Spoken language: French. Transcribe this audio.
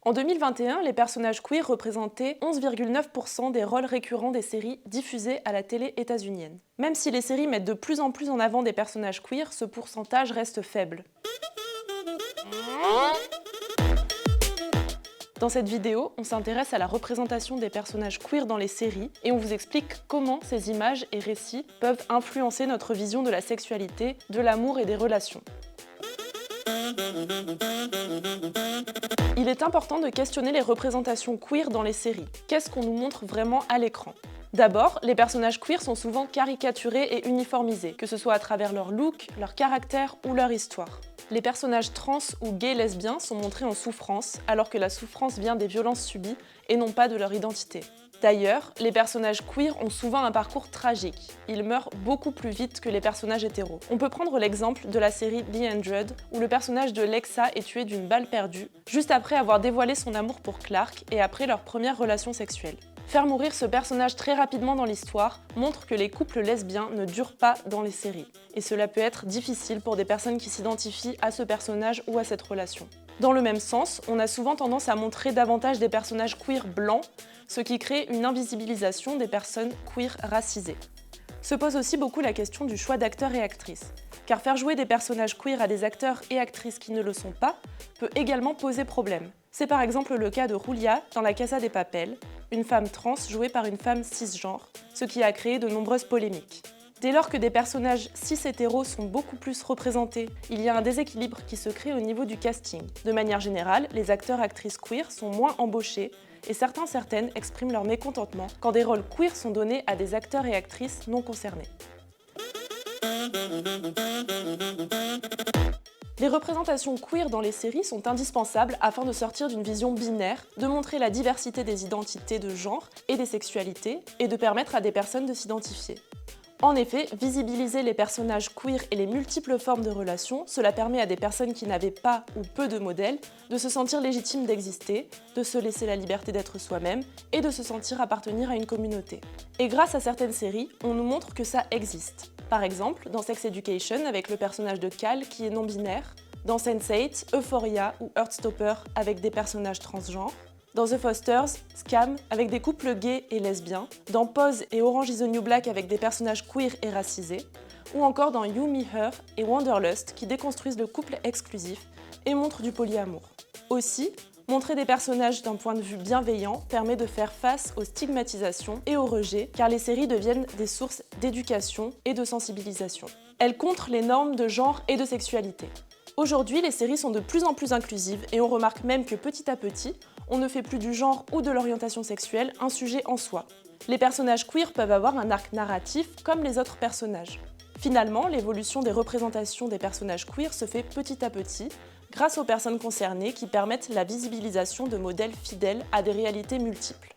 En 2021, les personnages queer représentaient 11,9% des rôles récurrents des séries diffusées à la télé états-unienne. Même si les séries mettent de plus en avant des personnages queer, ce pourcentage reste faible. Dans cette vidéo, on s'intéresse à la représentation des personnages queer dans les séries et on vous explique comment ces images et récits peuvent influencer notre vision de la sexualité, de l'amour et des relations. Il est important de questionner les représentations queer dans les séries. Qu'est-ce qu'on nous montre vraiment à l'écran ? D'abord, les personnages queer sont souvent caricaturés et uniformisés, que ce soit à travers leur look, leur caractère ou leur histoire. Les personnages trans ou gays lesbiens sont montrés en souffrance, alors que la souffrance vient des violences subies et non pas de leur identité. D'ailleurs, les personnages queer ont souvent un parcours tragique. Ils meurent beaucoup plus vite que les personnages hétéros. On peut prendre l'exemple de la série The 100, où le personnage de Lexa est tué d'une balle perdue, juste après avoir dévoilé son amour pour Clark et après leur première relation sexuelle. Faire mourir ce personnage très rapidement dans l'histoire montre que les couples lesbiens ne durent pas dans les séries. Et cela peut être difficile pour des personnes qui s'identifient à ce personnage ou à cette relation. Dans le même sens, on a souvent tendance à montrer davantage des personnages queer blancs, ce qui crée une invisibilisation des personnes queer racisées. Se pose aussi beaucoup la question du choix d'acteurs et actrices, car faire jouer des personnages queer à des acteurs et actrices qui ne le sont pas peut également poser problème. C'est par exemple le cas de Julia dans La Casa de Papel, une femme trans jouée par une femme cisgenre, ce qui a créé de nombreuses polémiques. Dès lors que des personnages cis-hétéros sont beaucoup plus représentés, il y a un déséquilibre qui se crée au niveau du casting. De manière générale, les acteurs-actrices queer sont moins embauchés et certaines expriment leur mécontentement quand des rôles queer sont donnés à des acteurs et actrices non concernés. Les représentations queer dans les séries sont indispensables afin de sortir d'une vision binaire, de montrer la diversité des identités de genre et des sexualités, et de permettre à des personnes de s'identifier. En effet, visibiliser les personnages queer et les multiples formes de relations, cela permet à des personnes qui n'avaient pas ou peu de modèles de se sentir légitimes d'exister, de se laisser la liberté d'être soi-même et de se sentir appartenir à une communauté. Et grâce à certaines séries, on nous montre que ça existe. Par exemple, dans Sex Education avec le personnage de Cal qui est non-binaire, dans Sense8, Euphoria ou Heartstopper avec des personnages transgenres, dans The Fosters, Scam avec des couples gays et lesbiens, dans Pose et Orange is the New Black avec des personnages queer et racisés, ou encore dans You, Me, Her et Wanderlust qui déconstruisent le couple exclusif et montrent du polyamour. Aussi, montrer des personnages d'un point de vue bienveillant permet de faire face aux stigmatisations et au rejet, car les séries deviennent des sources d'éducation et de sensibilisation. Elles contrent les normes de genre et de sexualité. Aujourd'hui, les séries sont de plus en plus inclusives et on remarque même que petit à petit, on ne fait plus du genre ou de l'orientation sexuelle un sujet en soi. Les personnages queer peuvent avoir un arc narratif comme les autres personnages. Finalement, l'évolution des représentations des personnages queer se fait petit à petit, grâce aux personnes concernées qui permettent la visibilisation de modèles fidèles à des réalités multiples.